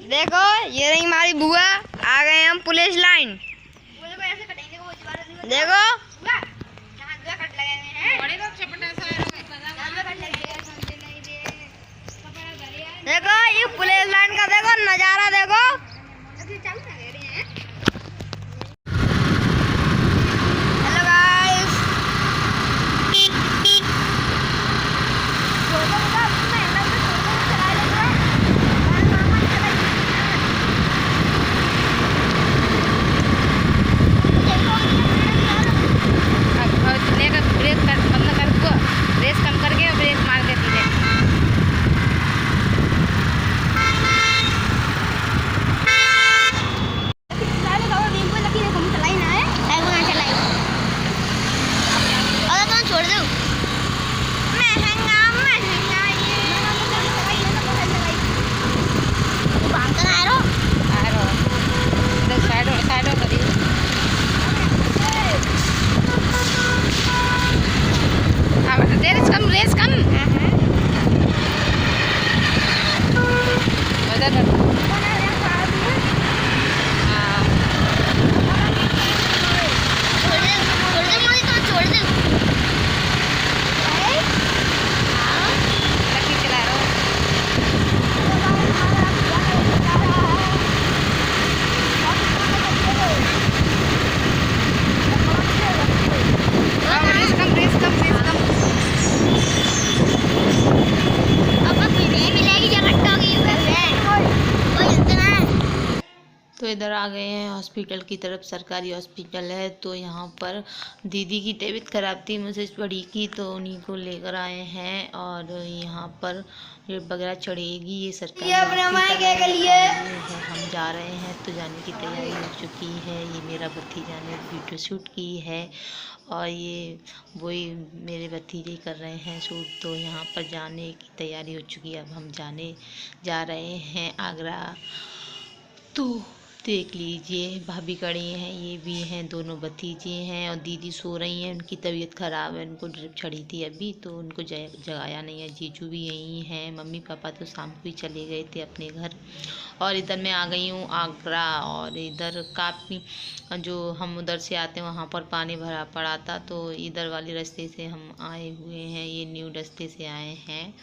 देखो ये रही हमारी बुआ, आ गए हम पुलिस लाइन। देखो देखो ये पुलिस लाइन का देखो नजारा देखो। हेलो गाइस, ब्रेक बंद कर को रेस कम करके ब्रेक मार के धीरे। छोड़ दो रेस कम तो इधर आ गए हैं हॉस्पिटल की तरफ। सरकारी हॉस्पिटल है। तो यहाँ पर दीदी की तबीयत खराब थी, मुझे बड़ी की, तो उन्हीं को लेकर आए हैं। और यहाँ पर ड्रिप वगैरह चढ़ेगी। ये सरकारी हॉस्पिटल है। हम जा रहे हैं, तो जाने की तैयारी हो चुकी है। ये मेरा भतीजा ने वीडियो शूट की है और ये वही मेरे भतीजे कर रहे हैं शूट। तो यहाँ पर जाने की तैयारी हो चुकी है। अब हम जाने जा रहे हैं आगरा। तो देख लीजिए, भाभी खड़ी हैं, ये भी हैं, दोनों भतीजे हैं और दीदी सो रही हैं। उनकी तबीयत ख़राब है, उनको ड्रिप चढ़ी थी अभी, तो उनको जगाया नहीं है। जीजू भी यहीं हैं। मम्मी पापा तो शाम को ही चले गए थे अपने घर। और इधर मैं आ गई हूँ आगरा। और इधर काफ़ी जो हम उधर से आते हैं वहाँ पर पानी भरा पड़ा था, तो इधर वाले रास्ते से हम आए हुए हैं। ये न्यू रास्ते से आए हैं।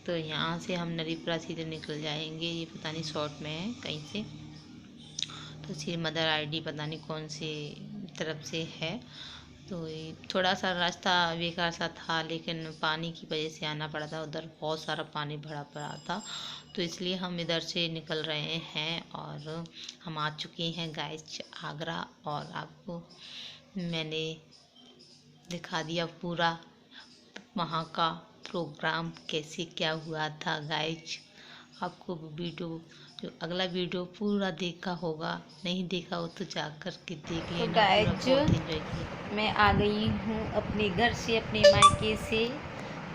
तो यहाँ से हम नरीपुरा सीधे निकल जाएंगे। ये पता नहीं शॉर्ट में है कहीं से, तो श्री मदर आईडी पता नहीं कौन सी तरफ से है। तो थोड़ा सा रास्ता बेकार सा था, लेकिन पानी की वजह से आना पड़ा था। उधर बहुत सारा पानी भरा पड़ा था, तो इसलिए हम इधर से निकल रहे हैं। और हम आ चुके हैं गाइस आगरा। और आपको मैंने दिखा दिया पूरा वहाँ का प्रोग्राम कैसे क्या हुआ था गाइस। आपको वीडियो जो अगला वीडियो पूरा देखा होगा, नहीं देखा हो तो जाकर के देख लेना। तो गाइस मैं आ गई हूँ अपने घर से, अपने मायके से।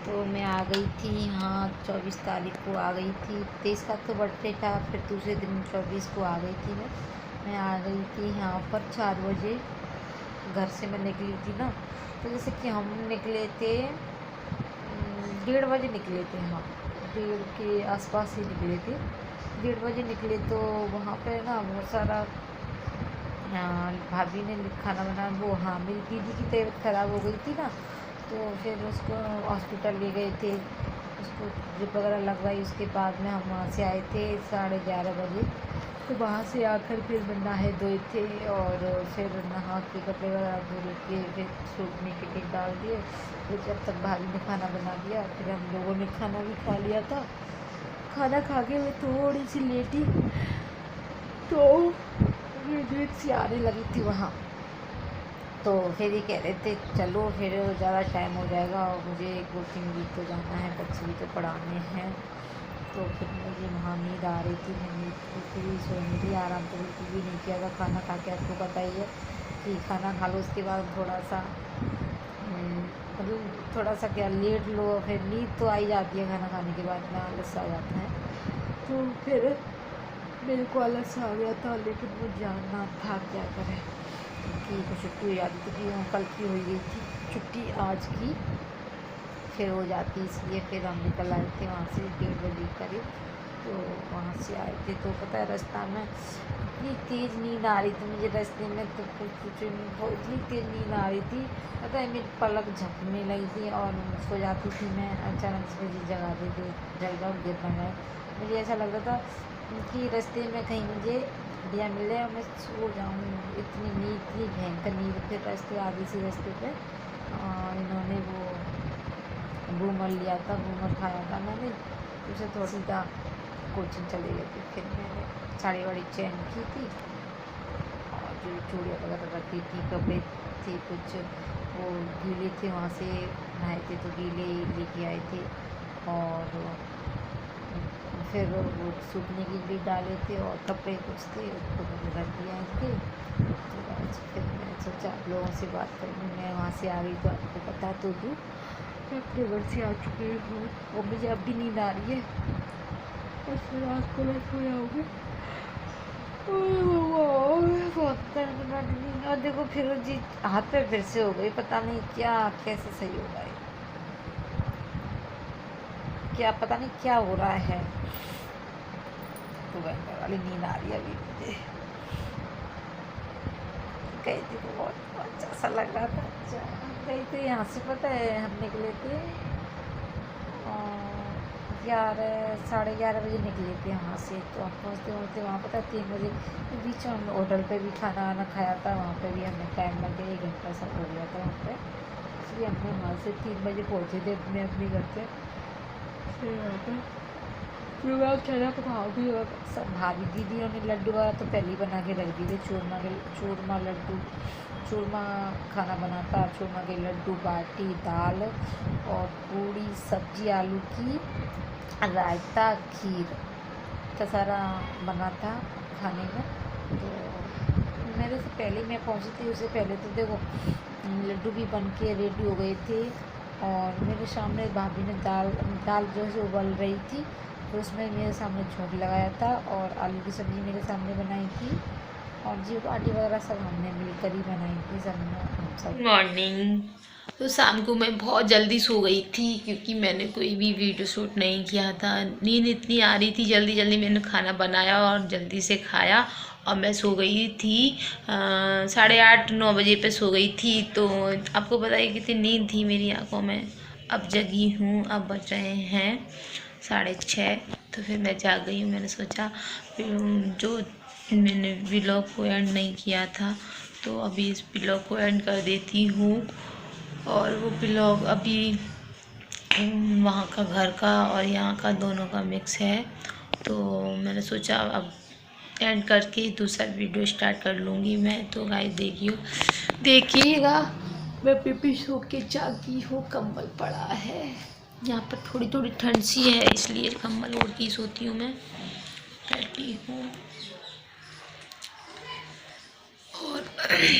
तो मैं आ गई थी यहाँ 24 तारीख को आ गई थी। 23 का तो बर्थडे था, फिर दूसरे दिन 24 को आ गई थी। मैं आ गई थी यहाँ पर 4 बजे घर से मैं निकली थी ना। तो जैसे कि हम निकले थे 1:30 बजे निकले थे, हाँ 1:30 के आसपास ही निकले थे। 1:30 बजे निकले तो वहाँ पे ना बहुत सारा भाभी ने खाना बनाया। वो हाँ मेरी दीदी की तबीयत ख़राब हो गई थी ना, तो फिर उसको हॉस्पिटल ले गए थे, उसको ड्रिप वगैरह लगवाई। उसके बाद में हम वहाँ से आए थे 11:30 बजे। तो वहाँ से आकर फिर नहाए धोए थे और फिर नहा के कपड़े वगैरह धो के फिर सूखने के लिए डाल दिए। फिर जब तक भाभी ने खाना बना दिया, फिर हम लोगों ने खाना भी खा लिया था। खाना खा के मैं थोड़ी सी लेटी, तो नींद सी आने लगी थी वहाँ। तो फिर ये कह रहे थे चलो फिर ज़्यादा टाइम हो जाएगा और मुझे कोचिंग भी तो जाना है, बच्चे भी तो पढ़ाने हैं। तो फिर मुझे वहाँ नींद आ रही थी। मैं नींद फिर सोने थी, आराम तो बिल्कुल भी नहीं किया था। खाना खा के आपको पता ही है कि खाना खा लो, उसके बाद थोड़ा सा मतलब थोड़ा सा क्या लेट लो, फिर नींद तो आई जाती है खाना खाने के बाद में, आलस आ जाता है। तो फिर मेरे को आलस आ गया था, लेकिन वो जानना था क्या करें, क्योंकि तो छुट्टी हो जाती थी कि कल की हो गई थी छुट्टी, आज की फिर हो जाती, इसलिए फिर हम निकल आए थे वहाँ से 1:30 बजे करीब। तो तो वहाँ से आए थे। तो पता है रास्ता में इतनी तेज़ नींद आ रही थी मुझे रास्ते में, तो कुछ बहुत इतनी तेज़ नींद आ रही थी, पता है मेरी पलक झपकने लगी थी और सो जाती थी मैं। अचानक से मुझे जगा देते, जग जाओ गिर ना जाए। मुझे ऐसा लग रहा था कि रास्ते में कहीं मुझे दिया मिले और मैं सो जाऊँ। इतनी नींद, इतनी भयंकर नींद। फिर रास्ते आगे से रास्ते पे इन्होंने वो बूमर लिया था, बूमर खाया था मैंने, उसे थोड़ी सीधा कोचिंग चले गए थे। फिर मैंने साड़ी वाड़ी चेंज की थी और जो चूड़ियाँ वगैरह रखी थी, कपड़े थे कुछ वो गीले थे, वहाँ से नहाए थे तो गीले लेके आए थे। और फिर वो सूखने के लिए डाले थे और कपड़े कुछ थे उसको मैंने रख दिए थे। तो आज फिर मैं सोचा आप लोगों से बात करूँ। मैं वहाँ से आ गई तो आपको बता तो दूँ मैं अपने घर से आ चुकी हूँ और मुझे अब भी नींद आ रही है और फिर रात को मैं सो जाऊँगी। और देखो फिर जी हाथ पे फिर से हो गई, पता नहीं क्या कैसे सही होगा क्या, पता नहीं क्या हो रहा है। तो भयंकर वाली नींद आ रही है अभी मुझे। गई थी तो बहुत अच्छा सा लग रहा था। अच्छा गई थी यहाँ से, पता है हम निकले थे 11 साढ़े 11 बजे निकले थे वहाँ से। तो हम पहुँचते पहुँचते वहाँ पता 3 बजे। बीच में हम होटल पे भी खाना वाना खाया था, वहाँ पे भी हमें टाइम लग गया, 1 घंटा सा हो गया था वहाँ पे। इसलिए हमने वहाँ से 3 बजे पहुँचे थे अपने घर से। फिर वहाँ पर चना भाभी और सब भाभी दीदी ने लड्डू वगैरह तो पहले ही बना के रख दिए थे। चूरमा लड्डू, चूरमा खाना बना था, चूरमा के लड्डू, बाटी, दाल और पूड़ी, सब्जी आलू की, रायता, खीर का सारा बना था खाने में। तो मेरे से पहले मैं पहुंची थी, उससे पहले तो देखो लड्डू भी बन के रेडी हो गए थे और मेरे सामने भाभी ने दाल जो है उबल रही थी, तो उसमें मेरे सामने झोंक लगाया था और आलू की सब्ज़ी मेरे सामने बनाई थी और जी बाटी वगैरह सब हमने मिलकर ही बनाई थी सब। मॉर्निंग। तो शाम को मैं बहुत जल्दी सो गई थी क्योंकि मैंने कोई भी वीडियो शूट नहीं किया था। नींद इतनी आ रही थी, जल्दी जल्दी मैंने खाना बनाया और जल्दी से खाया और मैं सो गई थी 8:30-9 बजे पे सो गई थी। तो आपको पता है कितनी नींद थी मेरी आंखों में। अब जगी हूँ, अब बज रहे हैं 6:30। तो फिर मैं जाग गई हूँ। मैंने सोचा जो मैंने व्लॉग को एंड नहीं किया था तो अभी इस व्लॉग को एंड कर देती हूँ। और वो व्लॉग अभी वहाँ का घर का और यहाँ का दोनों का मिक्स है, तो मैंने सोचा अब एंड करके दूसरा वीडियो स्टार्ट कर लूँगी मैं। तो गाइस देखिएगा मैं पिपी सो के जागी हूँ, कंबल पड़ा है यहाँ पर, थोड़ी थोड़ी ठंड सी है इसलिए कंबल ओढ़ के सोती हूँ मैं, बैठी हूँ। और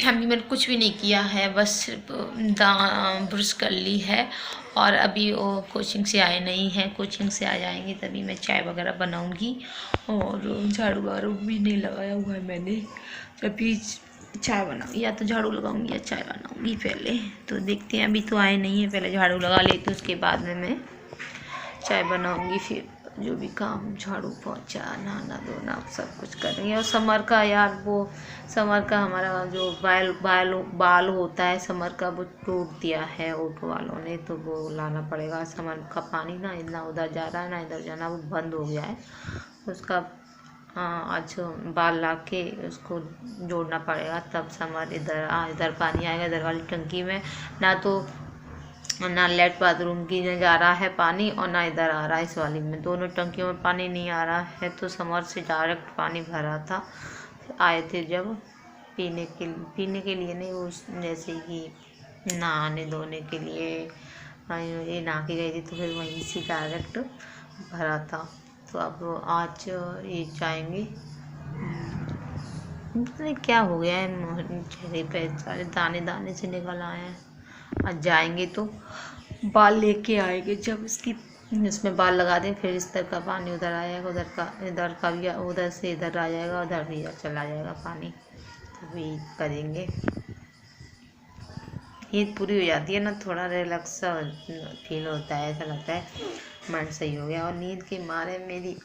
अभी मैंने कुछ भी नहीं किया है, बस सिर्फ ब्रश कर ली है और अभी वो कोचिंग से आए नहीं हैं। कोचिंग से आ जाएंगे तभी मैं चाय वगैरह बनाऊंगी और झाड़ू वाड़ू भी नहीं लगाया हुआ है मैंने। तभी चाय बनाऊंगी, या तो झाड़ू लगाऊंगी या चाय बनाऊंगी पहले। तो देखते हैं, अभी तो आए नहीं हैं, पहले झाड़ू लगा लेती हूँ उसके बाद में मैं चाय बनाऊंगी। फिर जो भी काम, झाड़ू पोछा, नहाना धोना सब कुछ करेंगे। और समर का यार, वो समर का हमारा जो बाल होता है समर का, वो टूट दिया है ऑटो वालों ने, तो वो लाना पड़ेगा। समर का पानी ना इतना उधर जा रहा है ना इधर जाना, वो बंद हो गया है उसका। आज बाल ला के उसको जोड़ना पड़ेगा, तब समर इधर पानी आएगा। इधर वाली टंकी में ना लेट बाथरूम की में जा रहा है पानी और ना इधर आ रहा है इस वाली में, दोनों टंकियों में पानी नहीं आ रहा है। तो समर से डायरेक्ट पानी भरा था। आए थे जब पीने के लिए नहीं, उस जैसे कि नहाने धोने के लिए ये नहा के गई थी, तो फिर वहीं से डायरेक्ट भरा था। तो अब आज ये जाएंगे, पता नहीं क्या हो गया है चेहरे पे, सारे दाने दाने से निकल आए हैं। आज जाएंगे तो बाल लेके आएंगे, जब इसमें बाल लगा दें फिर इस तरह का पानी उधर आएगा, इधर का भी उधर से इधर आ जाएगा, उधर भी चला जाएगा पानी। तो वही करेंगे। नींद पूरी हो जाती है ना, थोड़ा रिलैक्स सा फील होता है, ऐसा लगता है माइंड सही हो गया। और नींद के मारे मेरी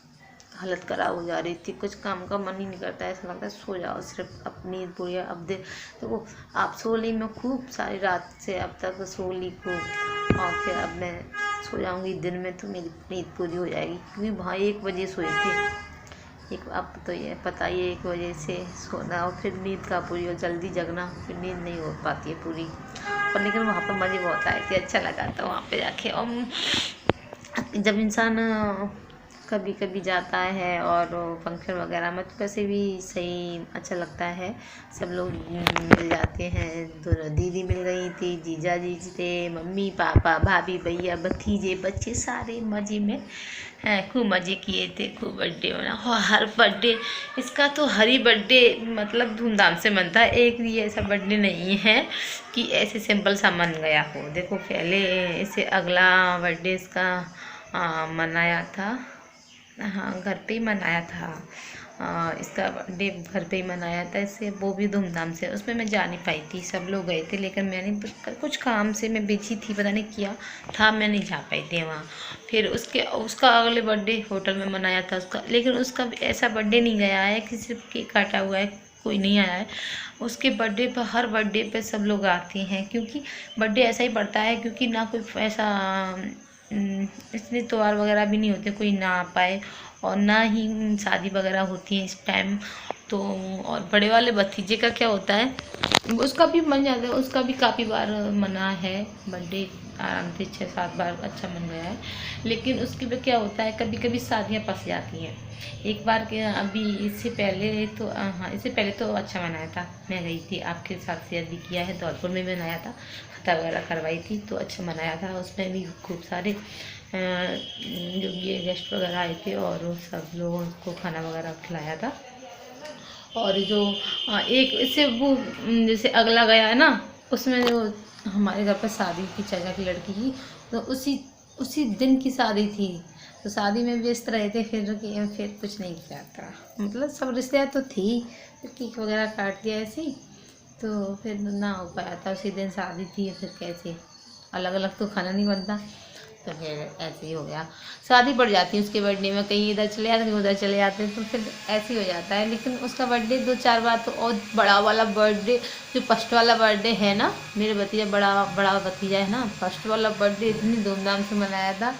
हालत ख़राब हो जा रही थी, कुछ काम का मन ही नहीं करता है, ऐसा लगता है सो जाओ सिर्फ, अपनी पूरी अब देखो आप सो ली, मैं खूब सारी रात से अब तक सो ली खूब, और फिर अब मैं सो जाऊंगी दिन में तो मेरी नींद पूरी हो जाएगी, क्योंकि वहाँ 1 बजे सोए थे। एक अब तो ये पता ही 1 बजे से सोना और फिर नींद का पूरी, और जल्दी जगना, फिर नींद नहीं हो पाती है पूरी। और लेकिन वहाँ पर मज़े बहुत आए थे, अच्छा लगा था वहाँ पे जाके। और जब इंसान कभी कभी जाता है और फंक्शन वगैरह में तो वैसे भी सही अच्छा लगता है, सब लोग मिल जाते हैं। दोनों दीदी मिल गई थी, जीजा जी थे, मम्मी पापा भाभी भैया भतीजे बच्चे सारे मज़े में हैं, खूब मज़े किए थे, खूब बर्थडे मना। हर बर्थडे इसका तो हर ही बर्थडे मतलब धूमधाम से मनता है, एक भी ऐसा बर्थडे नहीं है कि ऐसे सिंपल सा मन गया हो। देखो पहले इसे अगला बर्थडे इसका मनाया था, हाँ घर पे ही मनाया था, इसका बर्थडे घर पे ही मनाया था इससे, वो भी धूमधाम से। उसमें मैं जा नहीं पाई थी, सब लोग गए थे लेकिन मैंने कुछ काम से मैं बिजी थी, पता नहीं क्या था, मैं नहीं जा पाई थी वहाँ। फिर उसका अगले बर्थडे होटल में मनाया था उसका, लेकिन उसका भी ऐसा बर्थडे नहीं गया है कि सिर्फ केक काटा हुआ है, कोई नहीं आया है उसके बर्थडे पर। हर बर्थडे पे सब लोग आते हैं, क्योंकि बर्थडे ऐसा ही पड़ता है, क्योंकि ना कोई ऐसा इसलिए त्योहार वगैरह भी नहीं होते, कोई ना आ पाए, और ना ही शादी वगैरह होती है इस टाइम तो। और बड़े वाले भतीजे का क्या होता है, उसका भी मन जाता है, उसका भी काफ़ी बार मना है बर्थडे, आराम से 6-7 बार अच्छा मन गया है। लेकिन उसके भी क्या होता है, कभी कभी शादियाँ फंस जाती हैं। एक बार के अभी इससे पहले तो हाँ इससे पहले तो अच्छा मनाया था, मैं गई थी आपके साथ शेयर भी किया है, धौलपुर में भी मनाया था, खता वगैरह करवाई थी तो अच्छा मनाया था। उसमें भी खूब सारे जो ये गेस्ट वगैरह आए थे और सब लोगों को खाना वगैरह खिलाया था। और जो एक इससे वो जैसे अगला गया है ना, उसमें जो हमारे घर पर शादी की चाचा की लड़की की, तो उसी दिन की शादी थी, तो शादी में व्यस्त रहे थे, फिर कुछ नहीं किया था, मतलब सब रिश्तेदार तो थी, फिर केक वगैरह काट दिया ऐसे ही, तो फिर ना हो पाया था, उसी दिन शादी थी, फिर कैसे अलग अलग तो खाना नहीं बनता, तो फिर ऐसे ही हो गया। शादी पड़ जाती है उसके बर्थडे में, कहीं इधर चले जाते हैं उधर चले जाते हैं, तो फिर ऐसे ही हो जाता है। लेकिन उसका बर्थडे 2-4 बार तो, और बड़ा वाला बर्थडे जो फर्स्ट वाला बर्थडे है ना, मेरे भतीजा बड़ा भतीजा है ना, फर्स्ट वाला बर्थडे इतनी धूमधाम से मनाया था,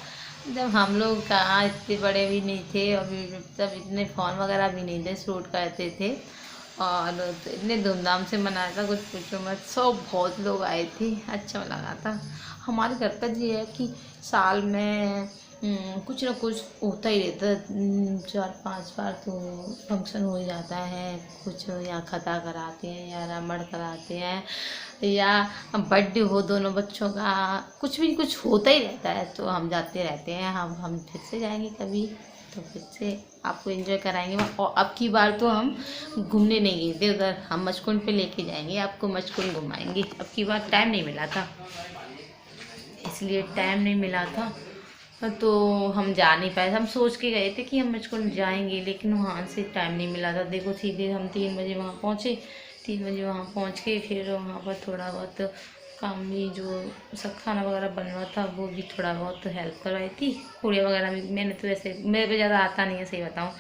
जब हम लोग कहाँ इतने बड़े भी नहीं थे, और तब इतने फ़ोन वगैरह भी नहीं थे, शूट करते थे, और तो इतने धूमधाम से मनाया था कुछ पूछो मत, सब बहुत लोग आए थे, अच्छा लगा था। हमारे घर पर ये है कि साल में कुछ ना कुछ होता ही रहता है, 4-5 बार तो फंक्शन हो ही जाता है, कुछ या खता कराते हैं या रामड़ कराते हैं या बर्थडे हो दोनों बच्चों का, कुछ होता ही रहता है, तो हम जाते रहते हैं। हम फिर से जाएंगे कभी, तो फिर से आपको एंजॉय कराएंगे। और अब की बार तो हम घूमने नहीं गए थे उधर, हम मचकुंड पे लेके जाएंगे आपको, मचकुंड घुमाएंगे। अब की बार टाइम नहीं मिला था, इसलिए टाइम नहीं मिला था तो हम जा नहीं पाए। हम सोच के गए थे कि हम मचकुंड जाएंगे, लेकिन वहाँ से टाइम नहीं मिला था। देखो सीधे हम 3 बजे वहाँ पहुँचे, 3 बजे वहाँ पहुँच के फिर वहाँ पर थोड़ा बहुत काम भी जो सब खाना वगैरह बन रहा था वो भी थोड़ा बहुत हेल्प करवाई थी। पूड़ियाँ वगैरह भी मैंने तो वैसे मेरे पे ज़्यादा आता नहीं है, सही बताऊँ,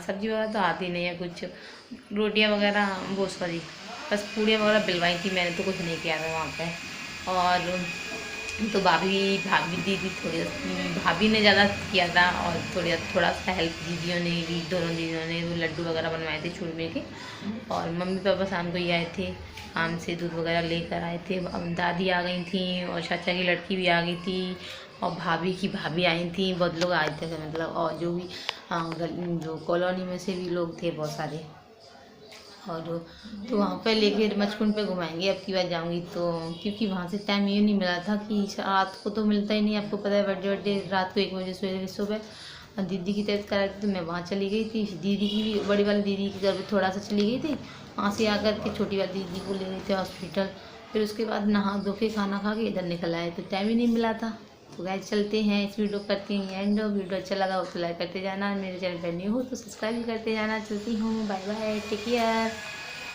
सब्जी वगैरह तो आती नहीं है कुछ, रोटियाँ वगैरह वो सॉरी बस पूड़ियाँ वगैरह बिलवाई थी मैंने, तो कुछ नहीं किया था वहाँ पर। और तो भाभी दीदी भाभी ने ज़्यादा किया था, और थोड़ा सा हेल्प दीदियों ने भी, दोनों दीदियों ने वो लड्डू वगैरह बनवाए थे चूरमे के। और मम्मी पापा शाम को ही आए थे, आम से दूध वगैरह लेकर आए थे। अब दादी आ गई थी और चाचा की लड़की भी आ गई थी, और भाभी की भाभी आई थी, बहुत लोग आए थे मतलब, और जो भी जो कॉलोनी में से भी लोग थे बहुत सारे। और तो वहाँ पे लेके मचकुंड पे घुमाएंगे अब की बार जाऊँगी तो, क्योंकि वहाँ से टाइम ये नहीं मिला था कि रात को तो मिलता ही नहीं, आपको पता है बर्थडे रात को 1 बजे सुबह दीदी की तबीयत खराब थी तो मैं वहाँ चली गई थी। दीदी की भी, बड़ी वाली दीदी के घर पे थोड़ा सा चली गई थी, वहाँ से आकर के छोटी वाली दीदी को ले गई थी हॉस्पिटल। फिर उसके बाद नहा धो के खाना खा के इधर निकल आए, तो टाइम ही नहीं मिला था। तो गाइस चलते हैं, इस वीडियो करते हैं एंड। वीडियो अच्छा लगा हो तो लाइक करते जाना, मेरे चैनल पर न्यू हो तो सब्सक्राइब भी करते जाना। चलती हूँ, बाय बाय, टेक केयर।